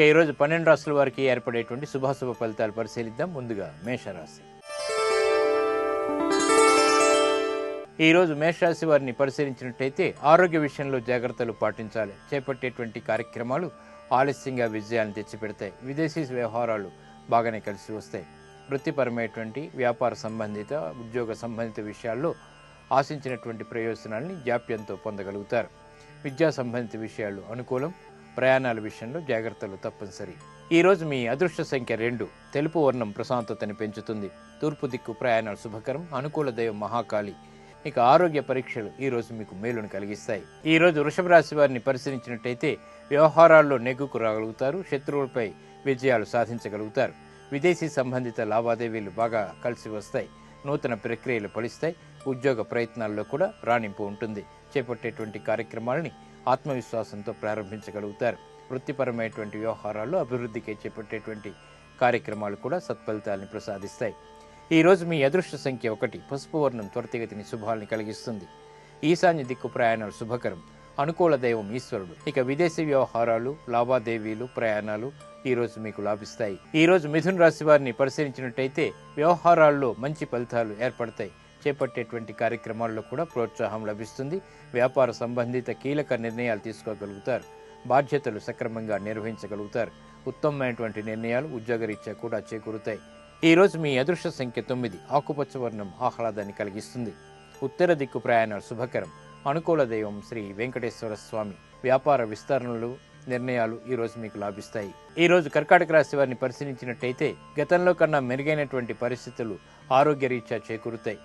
ఈరోజు 12 రాశుల వారికి ఏర్పడేటువంటి శుభాశుభ ఫలితాలు పరిశీలిద్దాం. ముందుగా మేషరాశి. ఈరోజు మేషరాశి వారిని పరిశీలించినట్టయితే ఆరోగ్య విషయంలో జాగ్రత్తలు పాటించాలి. చేపట్టేటువంటి కార్యక్రమాలు ఆలస్యంగా విజయాలను తెచ్చిపెడతాయి. విదేశీ వ్యవహారాలు బాగానే కలిసి వస్తాయి. వృత్తిపరమైనటువంటి వ్యాపార సంబంధిత ఉద్యోగ సంబంధిత విషయాల్లో ఆశించినటువంటి ప్రయోజనాల్ని జాప్యంతో పొందగలుగుతారు. విద్యా సంబంధిత విషయాలు అనుకూలం. ప్రయాణాల విషయంలో జాగ్రత్తలు తప్పనిసరి. ఈరోజు మీ అదృష్ట సంఖ్య 2. తెలుపు వర్ణం ప్రశాంతతని పెంచుతుంది. తూర్పు దిక్కు ప్రయాణాలు శుభకరం. అనుకూల దైవం మహాకాళి. ఇక ఆరోగ్య పరీక్షలు ఈరోజు మీకు మేలును కలిగిస్తాయి. ఈరోజు వృషభ రాశి వారిని పరిశీలించినట్టయితే వ్యవహారాల్లో నెగ్గుకు రాగలుగుతారు. శత్రువులపై విజయాలు సాధించగలుగుతారు. విదేశీ సంబంధిత లావాదేవీలు బాగా కలిసి వస్తాయి. నూతన ప్రక్రియలు ఫలిస్తాయి. ఉద్యోగ ప్రయత్నాల్లో కూడా రాణింపు ఉంటుంది. చేపట్టేటువంటి కార్యక్రమాలని ఆత్మవిశ్వాసంతో ప్రారంభించగలుగుతారు. వృత్తిపరమైనటువంటి వ్యవహారాల్లో అభివృద్ధికి చేపట్టేటువంటి కార్యక్రమాలు కూడా సత్ఫలితాలను ప్రసాదిస్తాయి. ఈరోజు మీ అదృష్ట సంఖ్య 1. పసుపు వర్ణం త్వరితగతిని శుభాలని కలిగిస్తుంది. ఈశాన్య దిక్కు ప్రయాణాలు శుభకరం. అనుకూల దైవం ఈశ్వరుడు. ఇక విదేశీ వ్యవహారాలు లావాదేవీలు ప్రయాణాలు ఈరోజు మీకు లాభిస్తాయి. ఈరోజు మిథున రాశి వారిని పరిశీలించినట్టయితే వ్యవహారాల్లో మంచి ఫలితాలు ఏర్పడతాయి. చేపట్టేటువంటి కార్యక్రమాల్లో కూడా ప్రోత్సాహం లభిస్తుంది. వ్యాపార సంబంధిత కీలక నిర్ణయాలు తీసుకోగలుగుతారు. బాధ్యతలు సక్రమంగా నిర్వహించగలుగుతారు. ఉత్తమమైనటువంటి నిర్ణయాలు ఉద్యోగరీత్యా కూడా చేకూరుతాయి. ఈరోజు మీ అదృష్ట సంఖ్య 9. ఆకుపచ్చ వర్ణం ఆహ్లాదాన్ని కలిగిస్తుంది. ఉత్తర దిక్కు ప్రయాణాలు శుభకరం. అనుకూల దైవం శ్రీ వెంకటేశ్వర స్వామి. వ్యాపార విస్తరణలు నిర్ణయాలు ఈరోజు మీకు లాభిస్తాయి. ఈరోజు కర్కాటక రాశి వారిని పరిశీలించినట్టయితే గతంలో కన్నా మెరుగైనటువంటి పరిస్థితులు ఆరోగ్యరీత్యా చేకూరుతాయి.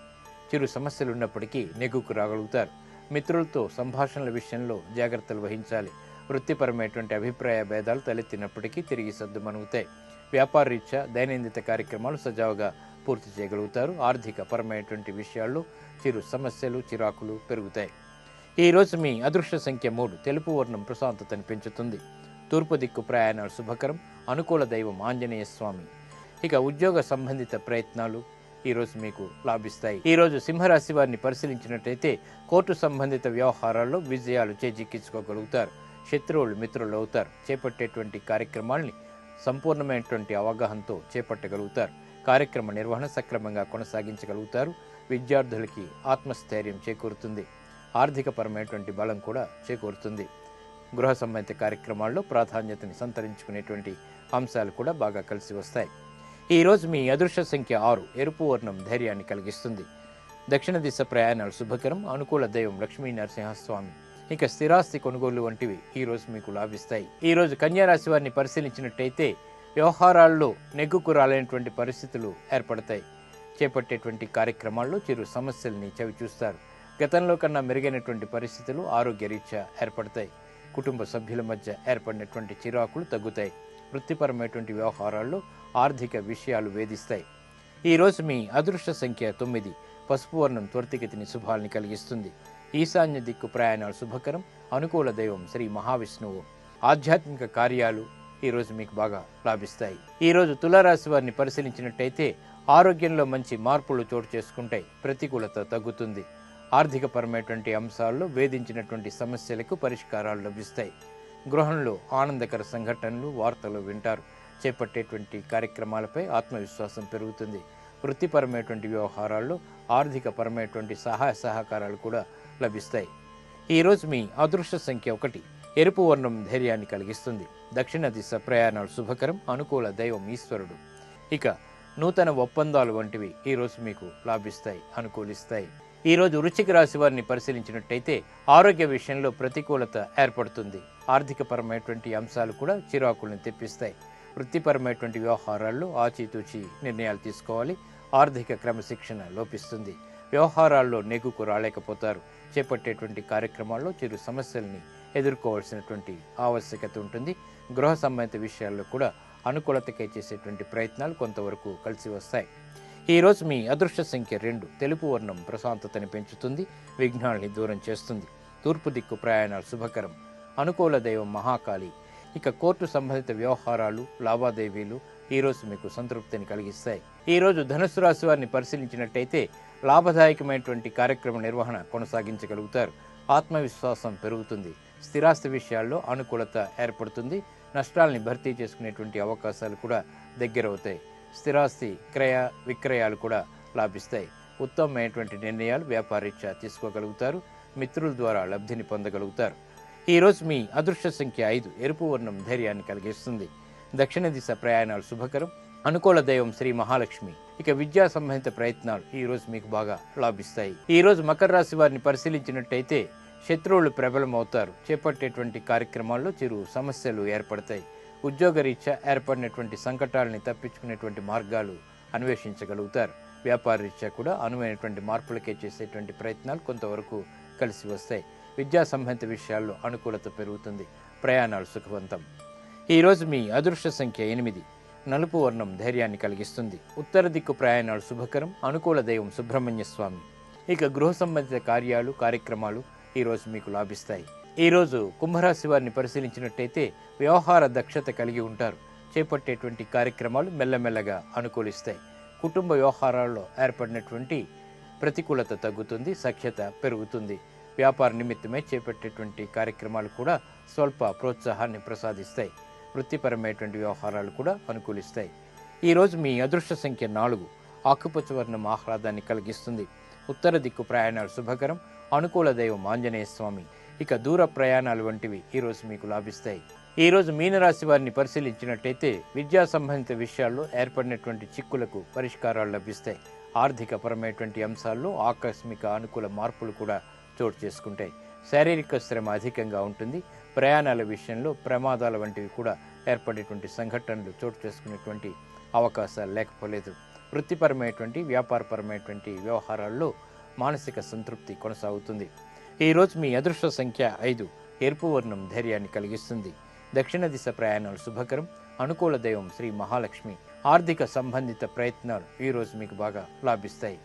చిరు సమస్యలు ఉన్నప్పటికీ నెగ్గుకు రాగలుగుతారు. మిత్రులతో సంభాషణల విషయంలో జాగ్రత్తలు వహించాలి. వృత్తిపరమైనటువంటి అభిప్రాయ భేదాలు తలెత్తినప్పటికీ తిరిగి సర్దుమణుగుతాయి. వ్యాపార రీత్యా దైనందిన కార్యక్రమాలు సజావుగా పూర్తి చేయగలుగుతారు. ఆర్థిక పరమైనటువంటి విషయాల్లో చిరు సమస్యలు చిరాకులు పెరుగుతాయి. ఈరోజు మీ అదృష్ట సంఖ్య 3. తెలుపు వర్ణం ప్రశాంతతను పెంచుతుంది. తూర్పు దిక్కు ప్రయాణాలు శుభకరం. అనుకూల దైవం ఆంజనేయ స్వామి. ఇక ఉద్యోగ సంబంధిత ప్రయత్నాలు ఈరోజు మీకు లాభిస్తాయి. ఈరోజు సింహరాశి వారిని పరిశీలించినట్టయితే కోర్టు సంబంధిత వ్యవహారాల్లో విజయాలు చేజిక్కించుకోగలుగుతారు. శత్రువులు మిత్రులు అవుతారు. చేపట్టేటువంటి కార్యక్రమాల్ని సంపూర్ణమైనటువంటి అవగాహనతో చేపట్టగలుగుతారు. కార్యక్రమ నిర్వహణ సక్రమంగా కొనసాగించగలుగుతారు. విద్యార్థులకి ఆత్మస్థైర్యం చేకూరుతుంది. ఆర్థిక పరమైనటువంటి బలం కూడా చేకూరుతుంది. గృహ సంబంధిత కార్యక్రమాల్లో ప్రాధాన్యతని సంతరించుకునేటువంటి అంశాలు కూడా బాగా కలిసి వస్తాయి. ఈరోజు మీ అదృష్ట సంఖ్య 6. ఎరుపు వర్ణం ధైర్యాన్ని కలిగిస్తుంది. దక్షిణ దిశ ప్రయాణాలు శుభకరం. అనుకూల దైవం లక్ష్మీ నరసింహస్వామి. ఇక స్థిరాస్తి కొనుగోలు వంటివి ఈరోజు మీకు లాభిస్తాయి. ఈరోజు కన్యారాశి వారిని పరిశీలించినట్టయితే వ్యవహారాల్లో నెగ్గుకు రాలేనటువంటి పరిస్థితులు ఏర్పడతాయి. చేపట్టేటువంటి కార్యక్రమాల్లో చిరు సమస్యల్ని చవిచూస్తారు. గతంలో కన్నా మెరుగైనటువంటి పరిస్థితులు ఆరోగ్యరీత్యా ఏర్పడతాయి. కుటుంబ సభ్యుల మధ్య ఏర్పడినటువంటి చిరాకులు తగ్గుతాయి. వృత్తిపరమైనటువంటి వ్యవహారాల్లో ఆర్థిక విషయాలు వేధిస్తాయి. ఈరోజు మీ అదృష్ట సంఖ్య 9. పసుపు వర్ణం త్వరితగతిని శుభాల్ని కలిగిస్తుంది. ఈశాన్య దిక్కు ప్రయాణాలు శుభకరం. అనుకూల దైవం శ్రీ మహావిష్ణువు. ఆధ్యాత్మిక కార్యాలు ఈరోజు మీకు బాగా లాభిస్తాయి. ఈరోజు తులారాశి వారిని పరిశీలించినట్టయితే ఆరోగ్యంలో మంచి మార్పులు చోటు చేసుకుంటాయి. ప్రతికూలత తగ్గుతుంది. ఆర్థిక పరమైనటువంటి అంశాల్లో వేధించినటువంటి సమస్యలకు పరిష్కారాలు లభిస్తాయి. గృహంలో ఆనందకర సంఘటనలు వార్తలు వింటారు. చేపట్టేటువంటి కార్యక్రమాలపై ఆత్మవిశ్వాసం పెరుగుతుంది. వృత్తిపరమైనటువంటి వ్యవహారాల్లో ఆర్థిక పరమైనటువంటి సహాయ సహకారాలు కూడా లభిస్తాయి. ఈరోజు మీ అదృష్ట సంఖ్య 1. ఎరుపు వర్ణం ధైర్యాన్ని కలిగిస్తుంది. దక్షిణ దిశ ప్రయాణాలు శుభకరం. అనుకూల దైవం ఈశ్వరుడు. ఇక నూతన ఒప్పందాలు వంటివి ఈరోజు మీకు లాభిస్తాయి, అనుకూలిస్తాయి. ఈరోజు వృశ్చిక రాశి వారిని పరిశీలించినట్టయితే ఆరోగ్య విషయంలో ప్రతికూలత ఏర్పడుతుంది. ఆర్థిక పరమైనటువంటి అంశాలు కూడా చిరాకులను తెప్పిస్తాయి. వృత్తిపరమైనటువంటి వ్యవహారాల్లో ఆచితూచి నిర్ణయాలు తీసుకోవాలి. ఆర్థిక క్రమశిక్షణ లోపిస్తుంది. వ్యవహారాల్లో నెగ్గుకు రాలేకపోతారు. చేపట్టేటువంటి కార్యక్రమాల్లో చిరు సమస్యల్ని ఎదుర్కోవాల్సినటువంటి ఆవశ్యకత ఉంటుంది. గృహ సంబంధిత విషయాల్లో కూడా అనుకూలతకై చేసేటువంటి ప్రయత్నాలు కొంతవరకు కలిసి వస్తాయి. ఈరోజు మీ అదృష్ట సంఖ్య 2. తెలుపు వర్ణం ప్రశాంతతని పెంచుతుంది. విఘ్నాల్ని దూరం చేస్తుంది. తూర్పు దిక్కు ప్రయాణాలు శుభకరం. అనుకూల దైవం మహాకాళి. ఇక కోర్టు సంబంధిత వ్యవహారాలు లావాదేవీలు ఈరోజు మీకు సంతృప్తిని కలిగిస్తాయి. ఈరోజు ధనుస్సు రాశి వారిని పరిశీలించినట్టయితే లాభదాయకమైనటువంటి కార్యక్రమ నిర్వహణ కొనసాగించగలుగుతారు. ఆత్మవిశ్వాసం పెరుగుతుంది. స్థిరాస్తి విషయాల్లో అనుకూలత ఏర్పడుతుంది. నష్టాలని భర్తీ చేసుకునేటువంటి అవకాశాలు కూడా దగ్గరవుతాయి. స్థిరాస్తి క్రయ విక్రయాలు కూడా లాభిస్తాయి. ఉత్తమమైనటువంటి నిర్ణయాలు వ్యాపారరీత్యా తీసుకోగలుగుతారు. మిత్రుల ద్వారా లబ్ధిని పొందగలుగుతారు. ఈరోజు మీ అదృష్ట సంఖ్య 5. ఎరుపు వర్ణం ధైర్యాన్ని కలిగిస్తుంది. దక్షిణ దిశ ప్రయాణాలు శుభకరం. అనుకూల దైవం శ్రీ మహాలక్ష్మి. ఇక విద్యా సంబంధిత ప్రయత్నాలు ఈ రోజు మీకు బాగా లాభిస్తాయి. ఈ రోజు మకర రాశి వారిని పరిశీలించినట్టయితే శత్రువులు ప్రబలమవుతారు. చేపట్టేటువంటి కార్యక్రమాల్లో చిరు సమస్యలు ఏర్పడతాయి. ఉద్యోగరీత్యా ఏర్పడినటువంటి సంకటాలని తప్పించుకునేటువంటి మార్గాలు అన్వేషించగలుగుతారు. వ్యాపార రీత్యా కూడా అనువైనటువంటి మార్పులకే చేసేటువంటి ప్రయత్నాలు కొంతవరకు కలిసి వస్తాయి. విద్యా సంబంధిత విషయాల్లో అనుకూలత పెరుగుతుంది. ప్రయాణాలు సుఖవంతం. ఈరోజు మీ అదృష్ట సంఖ్య 8. నలుపు వర్ణం ధైర్యాన్ని కలిగిస్తుంది. ఉత్తర దిక్కు ప్రయాణాలు శుభకరం. అనుకూల దైవం సుబ్రహ్మణ్య స్వామి. ఇక గృహ సంబంధిత కార్యక్రమాలు ఈరోజు మీకు లాభిస్తాయి. ఈరోజు కుంభరాశి వారిని పరిశీలించినట్టయితే వ్యవహార దక్షత కలిగి ఉంటారు. చేపట్టేటువంటి కార్యక్రమాలు మెల్లమెల్లగా అనుకూలిస్తాయి. కుటుంబ వ్యవహారాల్లో ఏర్పడినటువంటి ప్రతికూలత తగ్గుతుంది. సఖ్యత పెరుగుతుంది. వ్యాపార నిమిత్తమై చేపట్టేటువంటి కార్యక్రమాలు కూడా స్వల్ప ప్రోత్సాహాన్ని ప్రసాదిస్తాయి. వృత్తిపరమైనటువంటి వ్యవహారాలు కూడా అనుకూలిస్తాయి. ఈరోజు మీ అదృష్ట సంఖ్య 4. ఆకుపచ్చ వర్ణం ఆహ్లాదాన్ని కలిగిస్తుంది. ఉత్తర దిక్కు ప్రయాణాలు శుభకరం. అనుకూల దైవం ఆంజనేయ స్వామి. ఇక దూర ప్రయాణాలు వంటివి ఈరోజు మీకు లాభిస్తాయి. ఈరోజు మీనరాశి వారిని పరిశీలించినట్టయితే విద్యా సంబంధిత విషయాల్లో ఏర్పడినటువంటి చిక్కులకు పరిష్కారాలు లభిస్తాయి. ఆర్థిక పరమైనటువంటి అంశాల్లో ఆకస్మిక అనుకూల మార్పులు కూడా చోటు చేసుకుంటాయి. శారీరక శ్రమ అధికంగా ఉంటుంది. ప్రయాణాల విషయంలో ప్రమాదాల వంటివి కూడా ఏర్పడేటువంటి సంఘటనలు చోటు చేసుకునేటువంటి అవకాశాలు లేకపోలేదు. వృత్తిపరమైనటువంటి వ్యాపారపరమైనటువంటి వ్యవహారాల్లో మానసిక సంతృప్తి కొనసాగుతుంది. ఈరోజు మీ అదృష్ట సంఖ్య 5. ఎరుపు వర్ణం ధైర్యాన్ని కలిగిస్తుంది. దక్షిణ దిశ ప్రయాణాలు శుభకరం. అనుకూల దైవం శ్రీ మహాలక్ష్మి. ఆర్థిక సంబంధిత ప్రయత్నాలు ఈరోజు మీకు బాగా లాభిస్తాయి.